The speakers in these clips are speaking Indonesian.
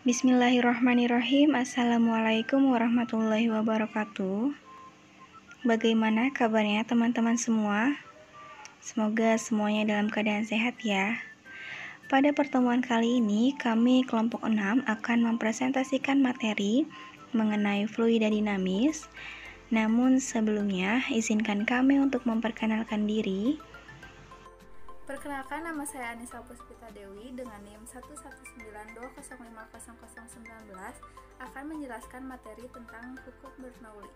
Bismillahirrahmanirrahim. Assalamualaikum warahmatullahi wabarakatuh. Bagaimana kabarnya teman-teman semua? Semoga semuanya dalam keadaan sehat ya. Pada pertemuan kali ini, kami kelompok 6 akan mempresentasikan materi mengenai fluida dinamis. Namun sebelumnya, izinkan kami untuk memperkenalkan diri. Perkenalkan, nama saya Anissa Puspita Dewi dengan NIM 11920500019 akan menjelaskan materi tentang hukum Bernoulli.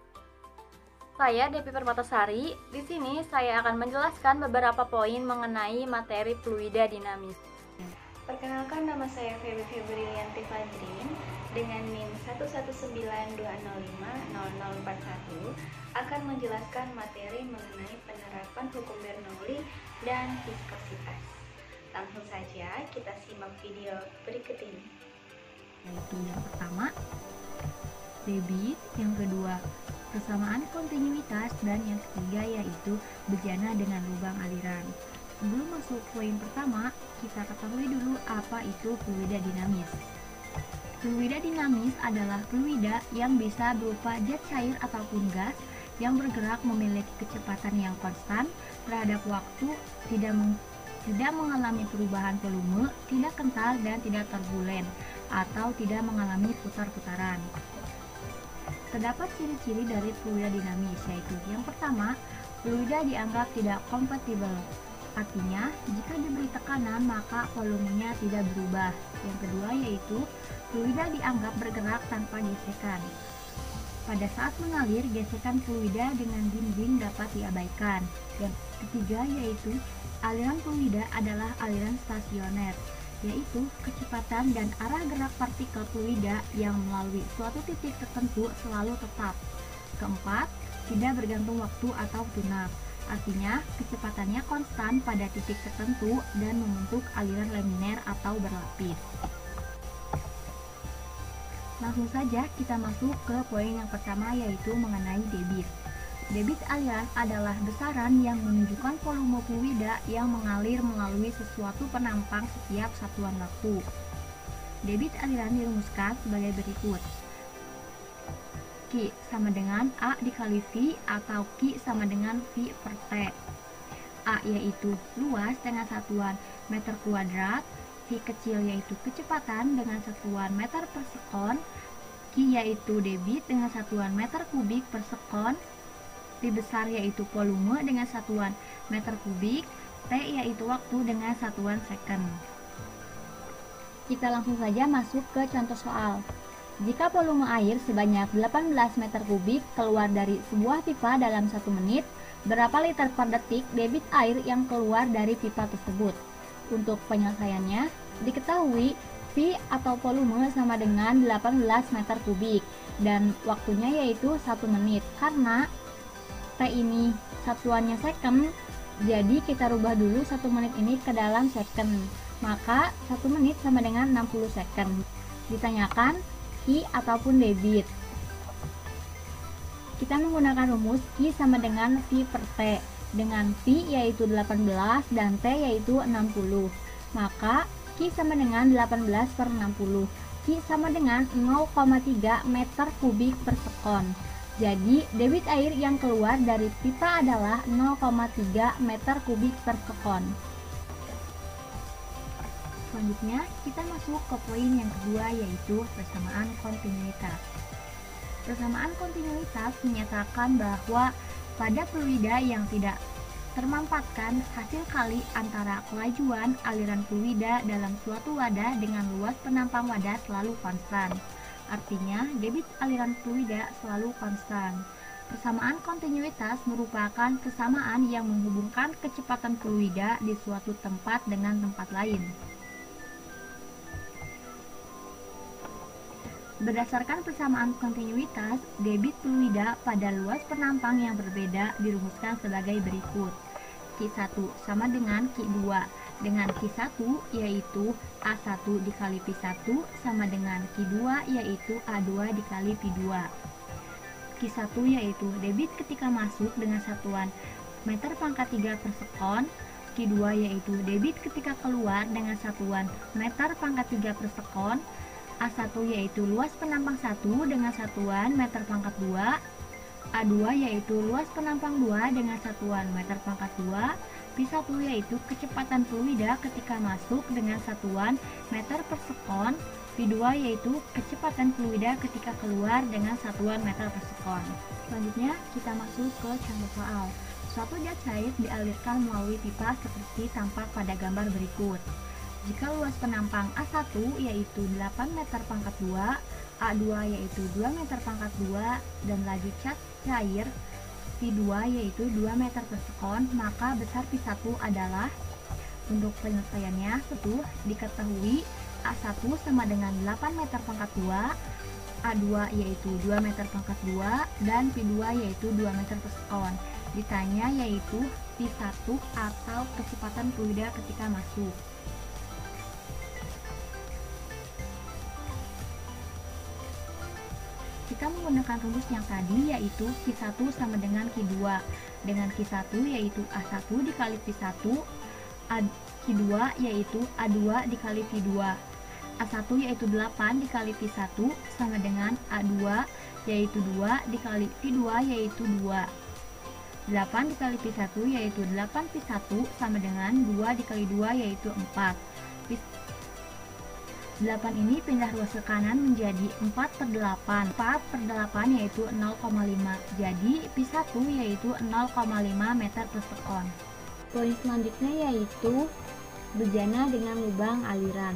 Saya Devi Permatasari. Di sini saya akan menjelaskan beberapa poin mengenai materi fluida dinamis. Perkenalkan, nama saya Febrilianti Fadrin dengan NIM 11920500041 akan menjelaskan materi mengenai penerapan hukum Bernoulli dan viskositas. Langsung saja kita simak video berikut ini. Yaitu yang pertama, debit, yang kedua, persamaan kontinuitas, dan yang ketiga yaitu bejana dengan lubang aliran. Sebelum masuk poin pertama, kita ketahui dulu apa itu fluida dinamis. Fluida dinamis adalah fluida yang bisa berupa zat cair ataupun gas yang bergerak memiliki kecepatan yang konstan terhadap waktu, tidak mengalami perubahan volume, tidak kental dan tidak turbulen, atau tidak mengalami putar-putaran. Terdapat ciri-ciri dari fluida dinamis, yaitu yang pertama, fluida dianggap tidak kompatibel. Artinya, jika diberi tekanan maka volumenya tidak berubah. Yang kedua yaitu, fluida dianggap bergerak tanpa gesekan. Pada saat mengalir, gesekan fluida dengan dinding dapat diabaikan. Yang ketiga yaitu, aliran fluida adalah aliran stasioner, yaitu kecepatan dan arah gerak partikel fluida yang melalui suatu titik tertentu selalu tetap. Keempat, tidak bergantung waktu atau tunak. Artinya, kecepatannya konstan pada titik tertentu dan membentuk aliran laminer atau berlapis. Langsung saja kita masuk ke poin yang pertama, yaitu mengenai debit. Debit aliran adalah besaran yang menunjukkan volume fluida yang mengalir melalui sesuatu penampang setiap satuan waktu. Debit aliran dirumuskan sebagai berikut. Q sama dengan A dikali V atau Q sama dengan V per T. A yaitu luas dengan satuan meter kuadrat, V kecil yaitu kecepatan dengan satuan meter per sekon, Q yaitu debit dengan satuan meter kubik per sekon, V besar yaitu volume dengan satuan meter kubik, T yaitu waktu dengan satuan second. Kita langsung saja masuk ke contoh soal. Jika volume air sebanyak 18 meter kubik keluar dari sebuah pipa dalam 1 menit, berapa liter per detik debit air yang keluar dari pipa tersebut? Untuk penyelesaiannya, diketahui V atau volume sama dengan 18 meter kubik dan waktunya yaitu 1 menit. Karena T ini satuannya second, jadi kita rubah dulu 1 menit ini ke dalam second. Maka 1 menit sama dengan 60 second. Ditanyakan Q ataupun debit. Kita menggunakan rumus Q sama dengan V per T, dengan V yaitu 18 dan T yaitu 60. Maka Q sama dengan 18 per 60. Q sama dengan 0,3 meter kubik per sekon. Jadi debit air yang keluar dari pipa adalah 0,3 meter kubik per sekon. Selanjutnya kita masuk ke poin yang kedua, yaitu persamaan kontinuitas. Persamaan kontinuitas menyatakan bahwa pada fluida yang tidak termampatkan hasil kali antara kelajuan aliran fluida dalam suatu wadah dengan luas penampang wadah selalu konstan. Artinya, debit aliran fluida selalu konstan. Persamaan kontinuitas merupakan kesamaan yang menghubungkan kecepatan fluida di suatu tempat dengan tempat lain. Berdasarkan persamaan kontinuitas, debit fluida pada luas penampang yang berbeda dirumuskan sebagai berikut. Q1 sama dengan Q2, dengan Q1 yaitu A1 dikali P1 sama dengan Q2 yaitu A2 dikali P2. Q1 yaitu debit ketika masuk dengan satuan meter pangkat 3 per sekon, Q2 yaitu debit ketika keluar dengan satuan meter pangkat 3 per sekon, A1 yaitu luas penampang 1 dengan satuan meter pangkat 2, A2 yaitu luas penampang 2 dengan satuan meter pangkat 2, P1 yaitu kecepatan fluida ketika masuk dengan satuan meter per sekon, P2 yaitu kecepatan fluida ketika keluar dengan satuan meter per sekon. Selanjutnya kita masuk ke contoh soal. Suatu zat cair dialirkan melalui pipa seperti tampak pada gambar berikut. Jika luas penampang A1 yaitu 8 meter pangkat 2, A2 yaitu 2 meter pangkat 2, dan laju cat cair P2 yaitu 2 meter per sekon, maka besar P1 adalah, untuk penyelesaiannya, diketahui A1 sama dengan 8 meter pangkat 2, A2 yaitu 2 meter pangkat 2, dan P2 yaitu 2 meter per sekon. Ditanya yaitu P1 atau kecepatan fluida ketika masuk. Kita menggunakan rumus yang tadi yaitu Q1 sama dengan Q2. Dengan Q1 yaitu A1 dikali P1, Q2 yaitu A2 dikali P2. A1 yaitu 8 dikali P1 sama dengan A2 yaitu 2 dikali P2 yaitu 2. 8 dikali P1 yaitu 8 P1 sama dengan 2 dikali 2 yaitu 4. 8 ini pindah ruas ke kanan menjadi 4 per 8. 4 per 8 yaitu 0,5. Jadi P1 yaitu 0,5 meter per sekon. Poin selanjutnya yaitu bejana dengan lubang aliran.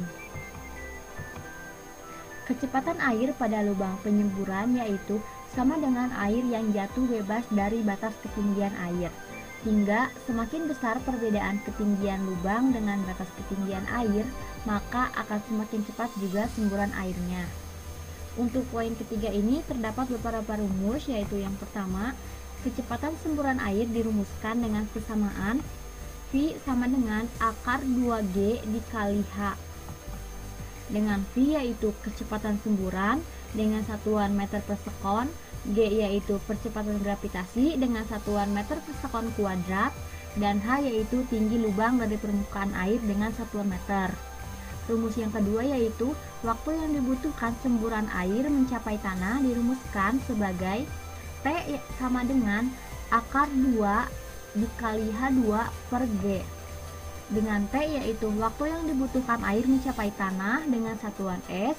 Kecepatan air pada lubang penyemburan yaitu sama dengan air yang jatuh bebas dari batas ketinggian air. Hingga semakin besar perbedaan ketinggian lubang dengan batas ketinggian air, maka akan semakin cepat juga semburan airnya. Untuk poin ketiga ini terdapat beberapa rumus, yaitu yang pertama, kecepatan semburan air dirumuskan dengan persamaan V sama dengan akar 2G dikali H. Dengan V yaitu kecepatan semburan dengan satuan meter per sekon, G yaitu percepatan gravitasi dengan satuan meter per sekon kuadrat, dan H yaitu tinggi lubang dari permukaan air dengan satuan meter. Rumus yang kedua yaitu waktu yang dibutuhkan semburan air mencapai tanah dirumuskan sebagai T sama dengan akar 2 dikali H2 per G. Dengan T yaitu waktu yang dibutuhkan air mencapai tanah dengan satuan S,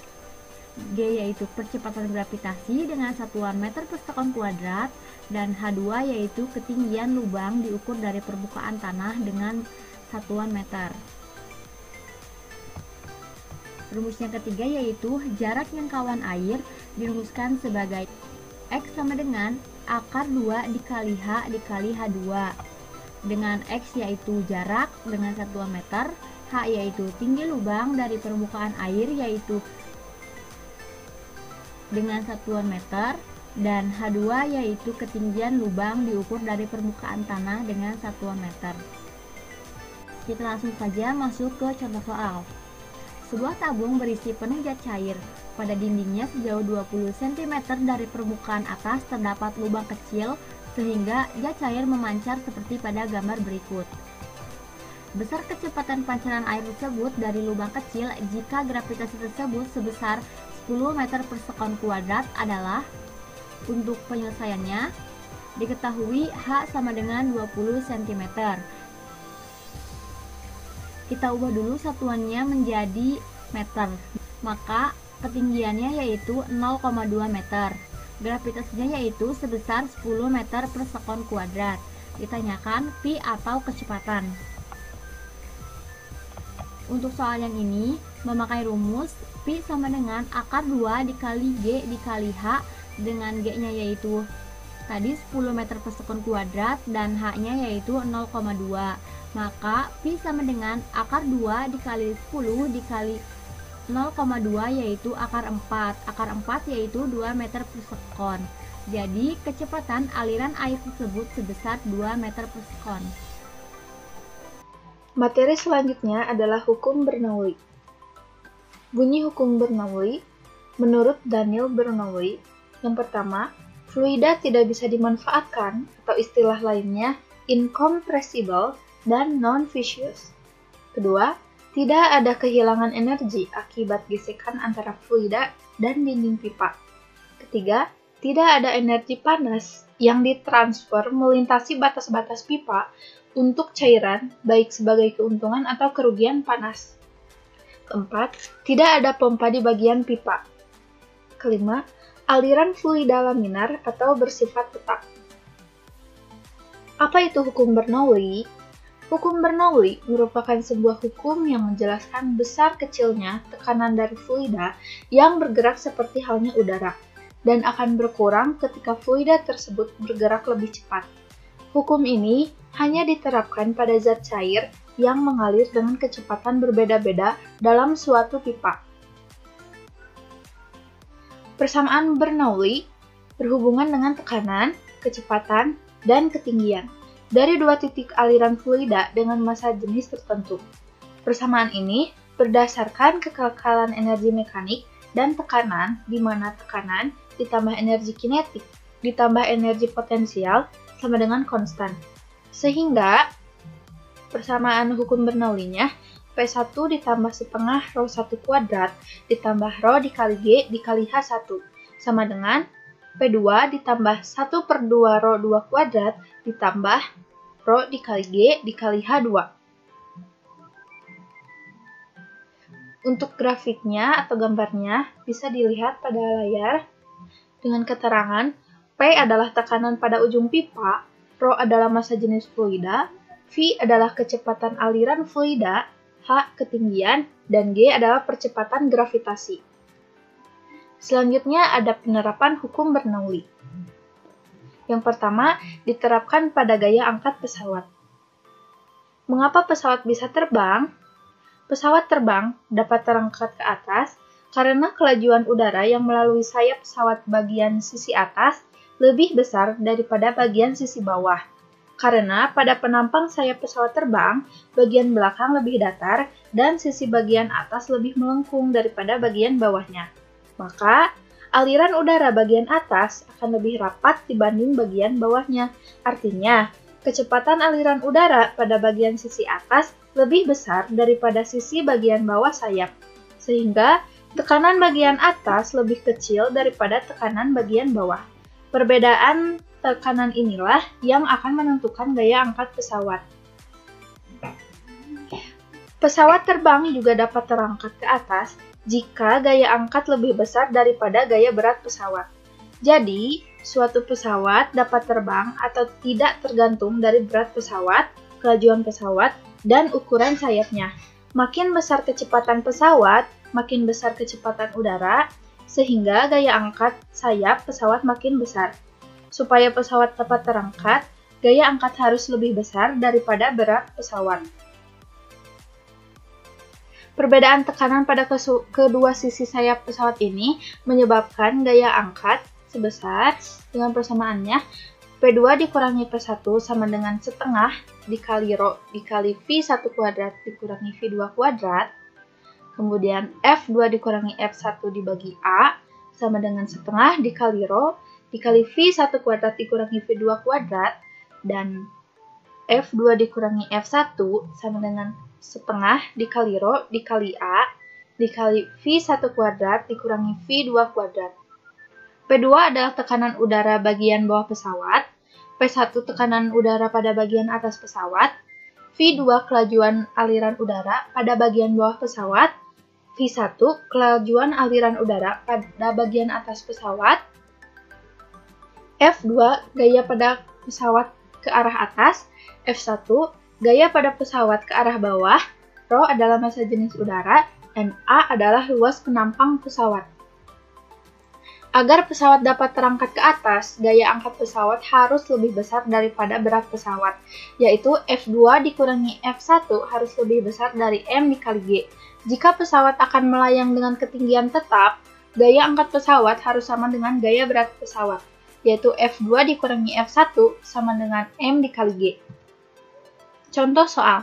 G yaitu percepatan gravitasi dengan satuan meter per sekon kuadrat, dan H2 yaitu ketinggian lubang diukur dari permukaan tanah dengan satuan meter. Rumus yang ketiga yaitu jarak jangkauan air dirumuskan sebagai X sama dengan akar 2 dikali H dikali H2. Dengan X yaitu jarak dengan satuan meter, H yaitu tinggi lubang dari permukaan air yaitu dengan satuan meter, dan H2 yaitu ketinggian lubang diukur dari permukaan tanah dengan satuan meter. Kita langsung saja masuk ke contoh soal. Sebuah tabung berisi penuh zat cair. Pada dindingnya sejauh 20 cm dari permukaan atas terdapat lubang kecil sehingga zat cair memancar seperti pada gambar berikut. Besar kecepatan pancaran air tersebut dari lubang kecil jika gravitasi tersebut sebesar 10 meter per sekon kuadrat adalah. Untuk penyelesaiannya, diketahui H sama dengan 20 cm. Kita ubah dulu satuannya menjadi meter, maka ketinggiannya yaitu 0,2 meter. Gravitasinya yaitu sebesar 10 meter per sekon kuadrat. Ditanyakan pi atau kecepatan. Untuk soal yang ini, memakai rumus pi sama dengan akar 2 dikali G dikali H, dengan G-nya yaitu tadi 10 meter per sekon kuadrat dan H-nya yaitu 0,2. Maka pi sama dengan akar 2 dikali 10 dikali 0,2 yaitu akar 4. Akar 4 yaitu 2 meter per sekon. Jadi kecepatan aliran air tersebut sebesar 2 meter per sekon. Materi selanjutnya adalah hukum Bernoulli. Bunyi hukum Bernoulli menurut Daniel Bernoulli, yang pertama, fluida tidak bisa dimanfaatkan atau istilah lainnya incompressible dan non-viscous. Kedua, Tidak ada kehilangan energi akibat gesekan antara fluida dan dinding pipa. Ketiga, tidak ada energi panas yang ditransfer melintasi batas-batas pipa untuk cairan, baik sebagai keuntungan atau kerugian panas. Keempat, tidak ada pompa di bagian pipa. Kelima, aliran fluida laminar atau bersifat tetap. Apa itu hukum Bernoulli? Hukum Bernoulli merupakan sebuah hukum yang menjelaskan besar kecilnya tekanan dari fluida yang bergerak seperti halnya udara, dan akan berkurang ketika fluida tersebut bergerak lebih cepat. Hukum ini hanya diterapkan pada zat cair yang mengalir dengan kecepatan berbeda-beda dalam suatu pipa. Persamaan Bernoulli berhubungan dengan tekanan, kecepatan, dan ketinggian dari dua titik aliran fluida dengan massa jenis tertentu. Persamaan ini berdasarkan kekekalan energi mekanik dan tekanan, di mana tekanan ditambah energi kinetik ditambah energi potensial sama dengan konstan. Sehingga persamaan hukum Bernoulli-nya P1 ditambah setengah rho 1 kuadrat ditambah rho dikali G dikali H1 sama dengan P2 ditambah 1/2 rho 2 kuadrat ditambah rho dikali G dikali H2. Untuk grafiknya atau gambarnya bisa dilihat pada layar dengan keterangan P adalah tekanan pada ujung pipa, rho adalah massa jenis fluida, V adalah kecepatan aliran fluida, H ketinggian, dan G adalah percepatan gravitasi. Selanjutnya ada penerapan hukum Bernoulli. Yang pertama, diterapkan pada gaya angkat pesawat. Mengapa pesawat bisa terbang? Pesawat terbang dapat terangkat ke atas karena kelajuan udara yang melalui sayap pesawat bagian sisi atas lebih besar daripada bagian sisi bawah. Karena pada penampang sayap pesawat terbang, bagian belakang lebih datar dan sisi bagian atas lebih melengkung daripada bagian bawahnya. Maka, aliran udara bagian atas akan lebih rapat dibanding bagian bawahnya. Artinya, kecepatan aliran udara pada bagian sisi atas lebih besar daripada sisi bagian bawah sayap. Sehingga, tekanan bagian atas lebih kecil daripada tekanan bagian bawah. Perbedaan tekanan inilah yang akan menentukan gaya angkat pesawat. Pesawat terbang juga dapat terangkat ke atas jika gaya angkat lebih besar daripada gaya berat pesawat. Jadi, suatu pesawat dapat terbang atau tidak tergantung dari berat pesawat, kelajuan pesawat, dan ukuran sayapnya. Makin besar kecepatan pesawat, makin besar kecepatan udara, sehingga gaya angkat sayap pesawat makin besar. Supaya pesawat dapat terangkat, gaya angkat harus lebih besar daripada berat pesawat. Perbedaan tekanan pada kedua sisi sayap pesawat ini menyebabkan gaya angkat sebesar dengan persamaannya P2 dikurangi P1 sama dengan setengah dikali rho dikali V1 kuadrat dikurangi V2 kuadrat. Kemudian F2 dikurangi F1 dibagi A sama dengan setengah dikali rho dikali V1 kuadrat dikurangi V2 kuadrat. Dan F2 dikurangi F1 sama dengan setengah dikali rho dikali A dikali V1 kuadrat dikurangi V2 kuadrat. P2 adalah tekanan udara bagian bawah pesawat, P1 tekanan udara pada bagian atas pesawat, V2 kelajuan aliran udara pada bagian bawah pesawat, V1 kelajuan aliran udara pada bagian atas pesawat, F2 gaya pada pesawat ke arah atas, F1 gaya pada pesawat ke arah bawah, rho adalah massa jenis udara, dan A adalah luas penampang pesawat. Agar pesawat dapat terangkat ke atas, gaya angkat pesawat harus lebih besar daripada berat pesawat, yaitu F2 dikurangi F1 harus lebih besar dari M dikali G. Jika pesawat akan melayang dengan ketinggian tetap, gaya angkat pesawat harus sama dengan gaya berat pesawat, yaitu F2 dikurangi F1 sama dengan M dikali G. Contoh soal.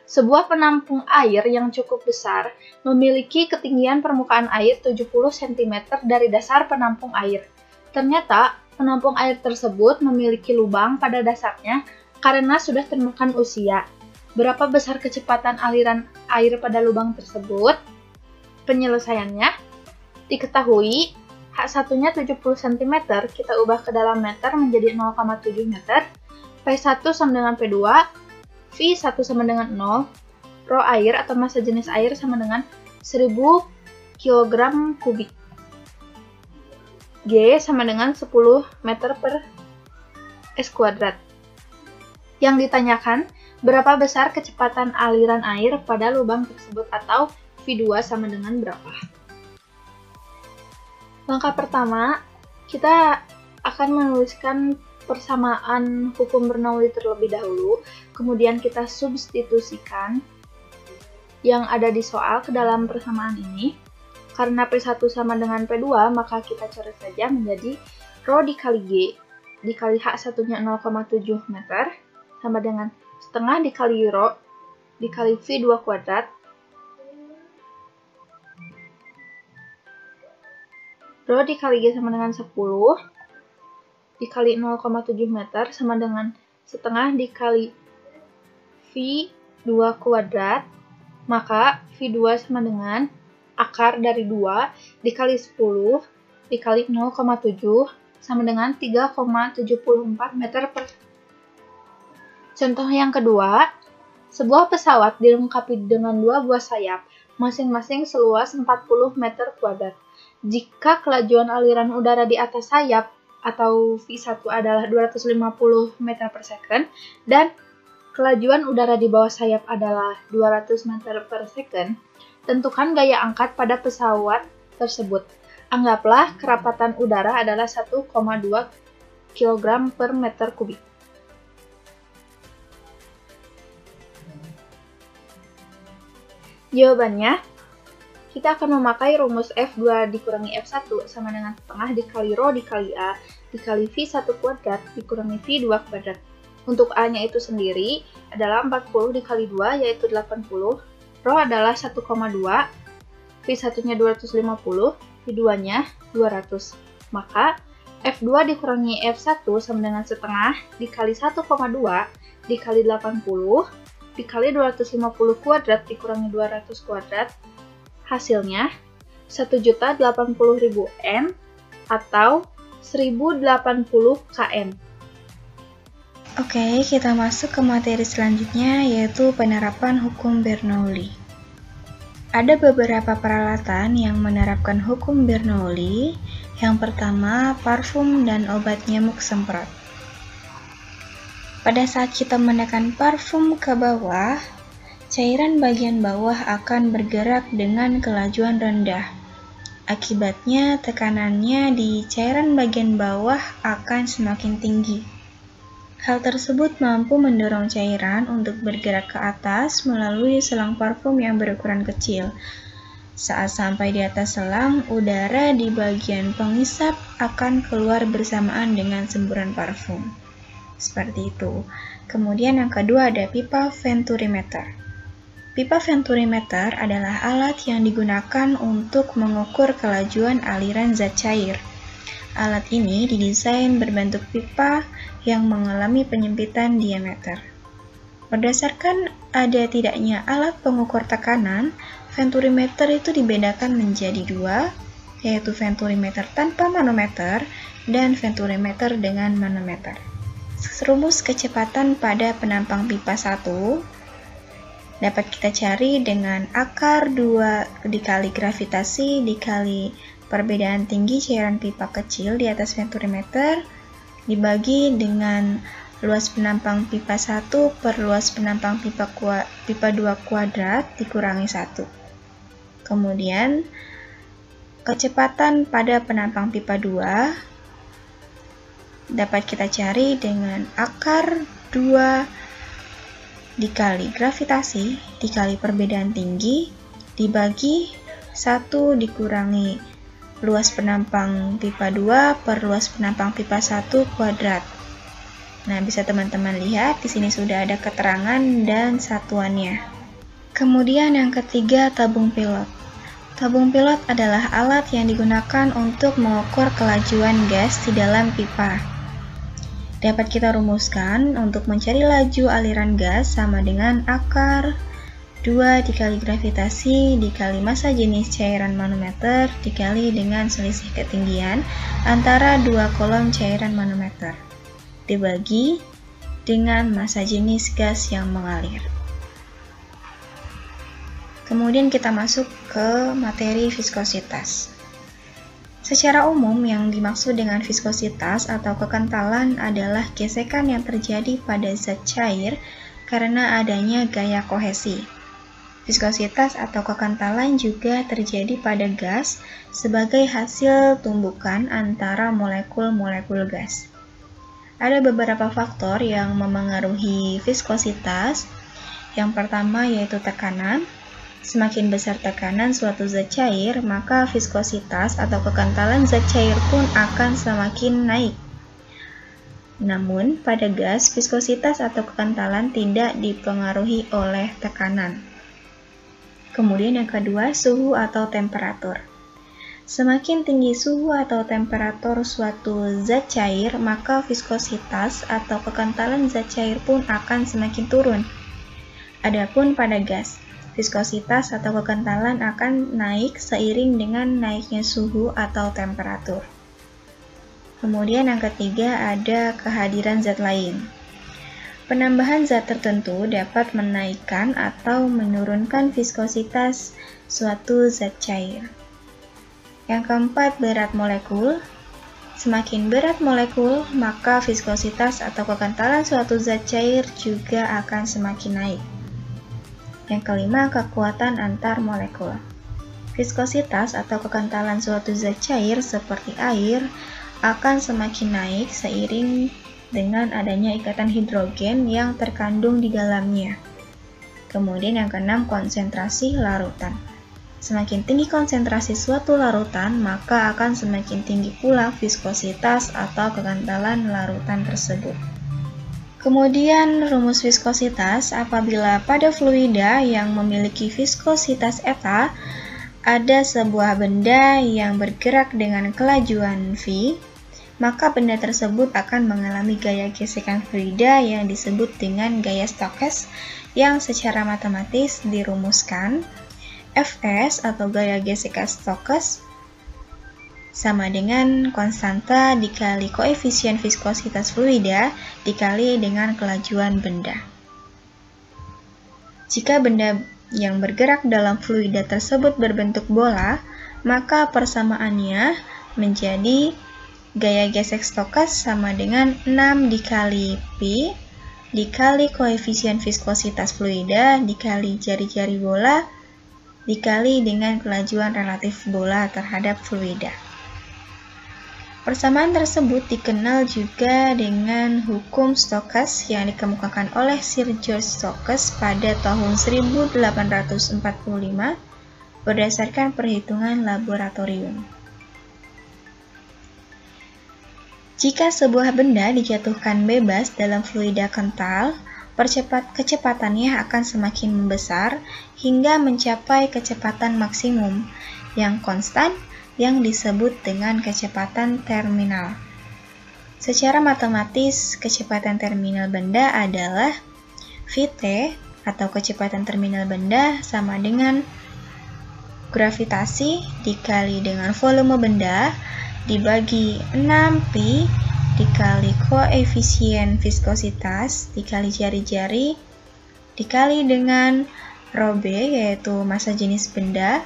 Sebuah penampung air yang cukup besar memiliki ketinggian permukaan air 70 cm dari dasar penampung air. Ternyata, penampung air tersebut memiliki lubang pada dasarnya karena sudah termakan usia. Berapa besar kecepatan aliran air pada lubang tersebut? Penyelesaiannya diketahui H1-nya 70 cm, kita ubah ke dalam meter menjadi 0,7 meter, P1 sama dengan P2, V1 sama dengan 0, Rho air atau massa jenis air sama dengan 1000 kg kubik. G sama dengan 10 meter per S kuadrat. Yang ditanyakan, berapa besar kecepatan aliran air pada lubang tersebut atau V2 sama dengan berapa? Langkah pertama, kita akan menuliskan persamaan hukum Bernoulli terlebih dahulu, kemudian kita substitusikan yang ada di soal ke dalam persamaan ini. Karena P1 sama dengan P2, maka kita coret saja menjadi Rho dikali G dikali H1-nya 0,7 meter sama dengan setengah dikali Rho dikali V2 kuadrat. Rho dikali G sama dengan 10 dikali 0,7 meter sama dengan setengah dikali V2 kuadrat. Maka V2 sama dengan akar dari 2 dikali 10 dikali 0,7 sama dengan 3,74 meter per. Contoh yang kedua, sebuah pesawat dilengkapi dengan 2 buah sayap, masing-masing seluas 40 meter kuadrat. Jika kelajuan aliran udara di atas sayap atau V1 adalah 250 meter per second dan kelajuan udara di bawah sayap adalah 200 meter per second, tentukan gaya angkat pada pesawat tersebut. Anggaplah kerapatan udara adalah 1,2 kg per meter kubik. Jawabannya, kita akan memakai rumus F2 dikurangi F1 sama dengan setengah dikali Rho dikali A dikali V1 kuadrat dikurangi V2 kuadrat. Untuk A-nya itu sendiri adalah 40 dikali 2 yaitu 80. Rho adalah 1,2, V1-nya 250, V2-nya 200. Maka F2 dikurangi F1 sama dengan setengah dikali 1,2 dikali 80 dikali 250 kuadrat dikurangi 200 kuadrat. Hasilnya 1.080.000 N atau 1080 km. Oke, kita masuk ke materi selanjutnya yaitu penerapan hukum Bernoulli. Ada beberapa peralatan yang menerapkan hukum Bernoulli. Yang pertama, parfum dan obat nyamuk semprot. Pada saat kita menekan parfum ke bawah, cairan bagian bawah akan bergerak dengan kelajuan rendah. Akibatnya, tekanannya di cairan bagian bawah akan semakin tinggi. Hal tersebut mampu mendorong cairan untuk bergerak ke atas melalui selang parfum yang berukuran kecil. Saat sampai di atas selang, udara di bagian pengisap akan keluar bersamaan dengan semburan parfum. Seperti itu. Kemudian yang kedua ada pipa venturimeter. Pipa venturimeter adalah alat yang digunakan untuk mengukur kelajuan aliran zat cair. Alat ini didesain berbentuk pipa yang mengalami penyempitan diameter. Berdasarkan ada tidaknya alat pengukur tekanan, venturimeter itu dibedakan menjadi dua, yaitu venturimeter tanpa manometer dan venturimeter dengan manometer. Rumus kecepatan pada penampang pipa 1 dapat kita cari dengan akar 2 dikali gravitasi dikali perbedaan tinggi cairan pipa kecil di atas venturimeter dibagi dengan luas penampang pipa 1 per luas penampang pipa 2 kuadrat dikurangi 1. Kemudian, kecepatan pada penampang pipa 2 dapat kita cari dengan akar 2 dikali gravitasi dikali perbedaan tinggi dibagi 1 dikurangi luas penampang pipa 2 per luas penampang pipa 1 kuadrat. Nah, bisa teman-teman lihat di sini sudah ada keterangan dan satuannya. Kemudian yang ketiga, tabung pilot. Tabung pilot adalah alat yang digunakan untuk mengukur kelajuan gas di dalam pipa. dapat kita rumuskan untuk mencari laju aliran gas sama dengan akar 2 dikali gravitasi dikali massa jenis cairan manometer dikali dengan selisih ketinggian antara dua kolom cairan manometer dibagi dengan massa jenis gas yang mengalir. Kemudian kita masuk ke materi viskositas. Secara umum, yang dimaksud dengan viskositas atau kekentalan adalah gesekan yang terjadi pada zat cair karena adanya gaya kohesi. Viskositas atau kekentalan juga terjadi pada gas sebagai hasil tumbukan antara molekul-molekul gas. Ada beberapa faktor yang memengaruhi viskositas. Yang pertama yaitu tekanan. Semakin besar tekanan suatu zat cair, maka viskositas atau kekentalan zat cair pun akan semakin naik. Namun, pada gas, viskositas atau kekentalan tidak dipengaruhi oleh tekanan. Kemudian yang kedua, suhu atau temperatur. Semakin tinggi suhu atau temperatur suatu zat cair, maka viskositas atau kekentalan zat cair pun akan semakin turun. Adapun pada gas, viskositas atau kekentalan akan naik seiring dengan naiknya suhu atau temperatur. Kemudian yang ketiga ada kehadiran zat lain. Penambahan zat tertentu dapat menaikkan atau menurunkan viskositas suatu zat cair. Yang keempat, berat molekul. Semakin berat molekul, maka viskositas atau kekentalan suatu zat cair juga akan semakin naik. Yang kelima, kekuatan antar molekul. Viskositas atau kekentalan suatu zat cair seperti air akan semakin naik seiring dengan adanya ikatan hidrogen yang terkandung di dalamnya. Kemudian yang keenam, konsentrasi larutan. Semakin tinggi konsentrasi suatu larutan, maka akan semakin tinggi pula viskositas atau kekentalan larutan tersebut. Kemudian rumus viskositas, apabila pada fluida yang memiliki viskositas eta ada sebuah benda yang bergerak dengan kelajuan v, maka benda tersebut akan mengalami gaya gesekan fluida yang disebut dengan gaya Stokes yang secara matematis dirumuskan Fs atau gaya gesekan Stokes sama dengan konstanta dikali koefisien viskositas fluida dikali dengan kelajuan benda. Jika benda yang bergerak dalam fluida tersebut berbentuk bola, maka persamaannya menjadi gaya gesek Stokes sama dengan 6 dikali pi dikali koefisien viskositas fluida dikali jari-jari bola dikali dengan kelajuan relatif bola terhadap fluida. Persamaan tersebut dikenal juga dengan hukum Stokes yang dikemukakan oleh Sir George Stokes pada tahun 1845 berdasarkan perhitungan laboratorium. Jika sebuah benda dijatuhkan bebas dalam fluida kental, kecepatannya akan semakin membesar hingga mencapai kecepatan maksimum yang konstan yang disebut dengan kecepatan terminal. Secara matematis, kecepatan terminal benda adalah Vt atau kecepatan terminal benda sama dengan gravitasi dikali dengan volume benda dibagi 6pi dikali koefisien viskositas dikali jari-jari dikali dengan ρb yaitu massa jenis benda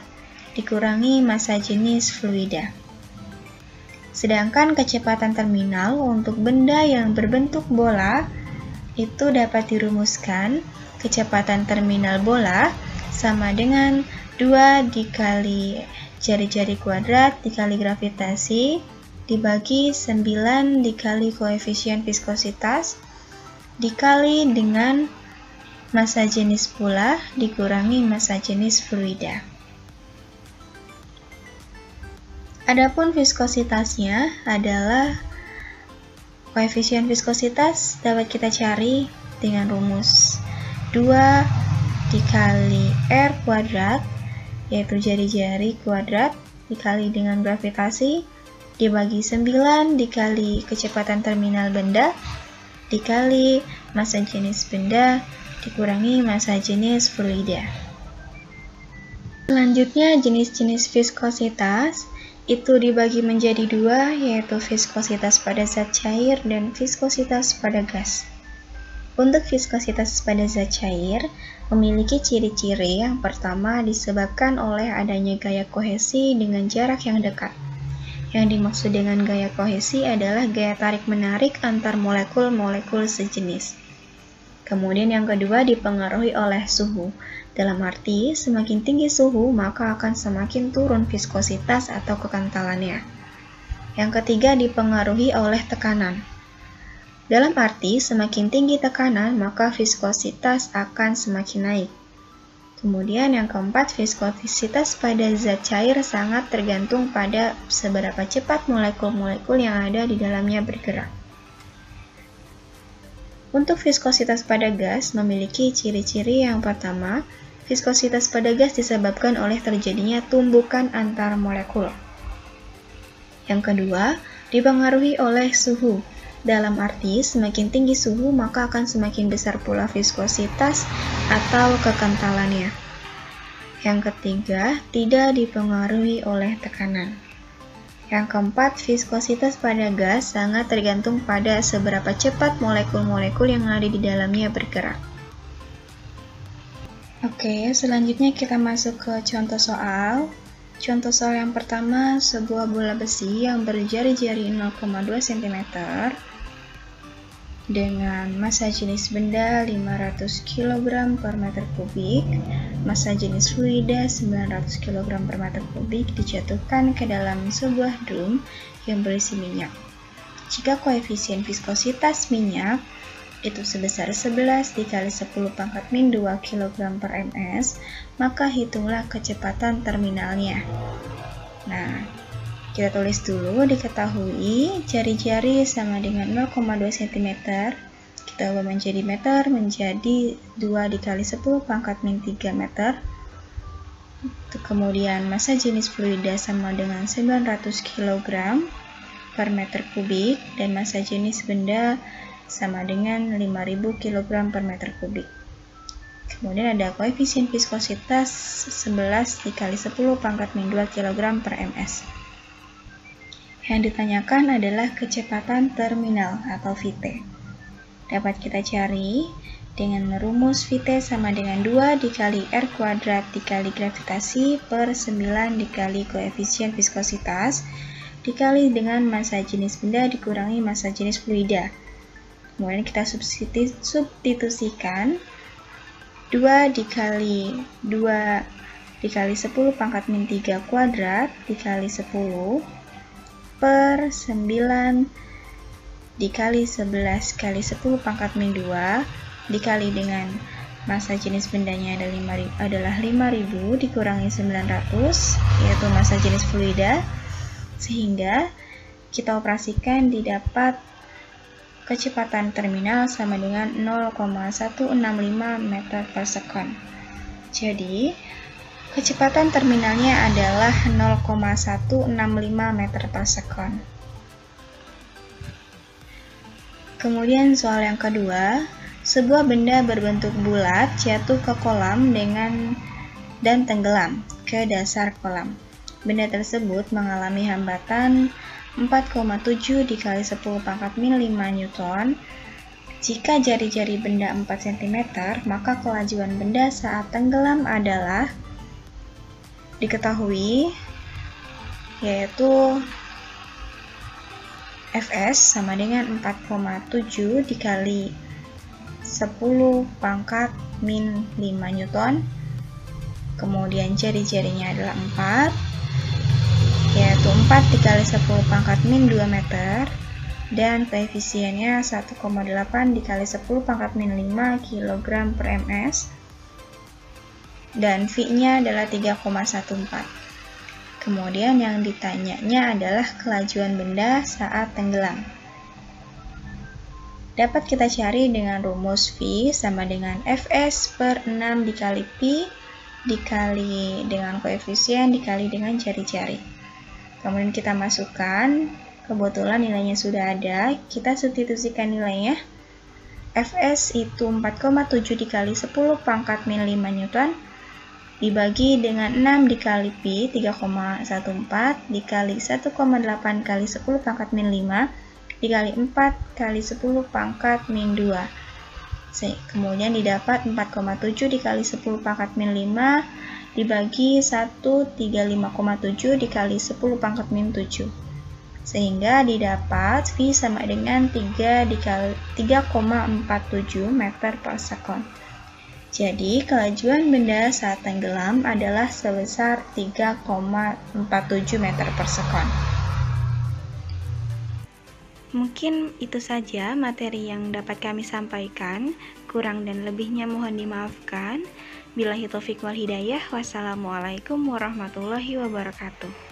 dikurangi massa jenis fluida. Sedangkan kecepatan terminal untuk benda yang berbentuk bola itu dapat dirumuskan kecepatan terminal bola sama dengan 2 dikali jari-jari kuadrat dikali gravitasi dibagi 9 dikali koefisien viskositas dikali dengan massa jenis bola dikurangi massa jenis fluida. Adapun viskositasnya adalah koefisien viskositas dapat kita cari dengan rumus 2 dikali R kuadrat yaitu jari-jari kuadrat dikali dengan gravitasi dibagi 9 dikali kecepatan terminal benda dikali massa jenis benda dikurangi massa jenis fluida. Selanjutnya, jenis-jenis viskositas itu dibagi menjadi dua, yaitu viskositas pada zat cair dan viskositas pada gas. Untuk viskositas pada zat cair memiliki ciri-ciri yang pertama disebabkan oleh adanya gaya kohesi dengan jarak yang dekat. Yang dimaksud dengan gaya kohesi adalah gaya tarik-menarik antar molekul-molekul sejenis. Kemudian yang kedua dipengaruhi oleh suhu. Dalam arti, semakin tinggi suhu, maka akan semakin turun viskositas atau kekentalannya. Yang ketiga dipengaruhi oleh tekanan. Dalam arti, semakin tinggi tekanan, maka viskositas akan semakin naik. Kemudian yang keempat, viskositas pada zat cair sangat tergantung pada seberapa cepat molekul-molekul yang ada di dalamnya bergerak. Untuk viskositas pada gas memiliki ciri-ciri yang pertama, viskositas pada gas disebabkan oleh terjadinya tumbukan antar molekul. Yang kedua, dipengaruhi oleh suhu. Dalam arti, semakin tinggi suhu, maka akan semakin besar pula viskositas atau kekentalannya. Yang ketiga, tidak dipengaruhi oleh tekanan. Yang keempat, viskositas pada gas sangat tergantung pada seberapa cepat molekul-molekul yang ada di dalamnya bergerak. Oke, selanjutnya kita masuk ke contoh soal. Contoh soal yang pertama, sebuah bola besi yang berjari-jari 0,2 cm dengan massa jenis benda 500 kg per meter kubik, massa jenis fluida 900 kg per meter kubik dijatuhkan ke dalam sebuah drum yang berisi minyak. Jika koefisien viskositas minyak itu sebesar 11 dikali 10 pangkat min 2 kg per ms, maka hitunglah kecepatan terminalnya. Nah, kita tulis dulu, diketahui jari-jari sama dengan 0,2 cm, kita ubah menjadi meter, menjadi 2 dikali 10 pangkat min 3 meter. Kemudian massa jenis fluida sama dengan 900 kg per meter kubik, dan massa jenis benda sama dengan 5000 kg per meter kubik. Kemudian ada koefisien viskositas 11 dikali 10 pangkat min 2 kg per ms. Yang ditanyakan adalah kecepatan terminal atau Vt. Dapat kita cari dengan rumus Vt sama dengan 2 dikali R kuadrat dikali gravitasi per 9 dikali koefisien viskositas dikali dengan massa jenis benda dikurangi massa jenis fluida. Kemudian kita substitusikan 2 dikali 10 pangkat min 3 kuadrat dikali 10 per 9 dikali 11 kali 10 pangkat min 2 dikali dengan massa jenis bendanya adalah 5000 dikurangi 900, yaitu massa jenis fluida, sehingga kita operasikan didapat kecepatan terminal sama dengan 0,165 meter per second. Jadi, kecepatan terminalnya adalah 0,165 meter per second. Kemudian soal yang kedua, sebuah benda berbentuk bulat jatuh ke kolam dan tenggelam ke dasar kolam. Benda tersebut mengalami hambatan 4,7 dikali 10 pangkat min 5 Newton. Jika jari-jari benda 4 cm, maka kelajuan benda saat tenggelam adalah diketahui, yaitu Fs sama dengan 4,7 dikali 10 pangkat min 5 Newton. Kemudian jari-jarinya adalah 4, yaitu 4 dikali 10 pangkat min 2 meter, dan koefisiennya 1,8 dikali 10 pangkat min 5 kg per ms, dan V-nya adalah 3,14. Kemudian yang ditanyanya adalah kelajuan benda saat tenggelam. Dapat kita cari dengan rumus V sama dengan Fs per 6 dikali Pi dikali dengan koefisien dikali dengan jari-jari. Kemudian kita masukkan, kebetulan nilainya sudah ada, kita substitusikan nilainya. Fs itu 4,7 dikali 10 pangkat min 5 Newton dibagi dengan 6 dikali Pi 3,14 dikali 1,8 kali 10 pangkat min 5 dikali 4 kali 10 pangkat min 2. Kemudian didapat 4,7 dikali 10 pangkat min 5 dibagi 135,7 dikali 10 pangkat min 7. Sehingga didapat V sama dengan 3,47 meter per sekon. Jadi, kelajuan benda saat tenggelam adalah sebesar 3,47 meter per sekon. Mungkin itu saja materi yang dapat kami sampaikan. Kurang dan lebihnya mohon dimaafkan. Billahi taufik wal hidayah. Wassalamualaikum warahmatullahi wabarakatuh.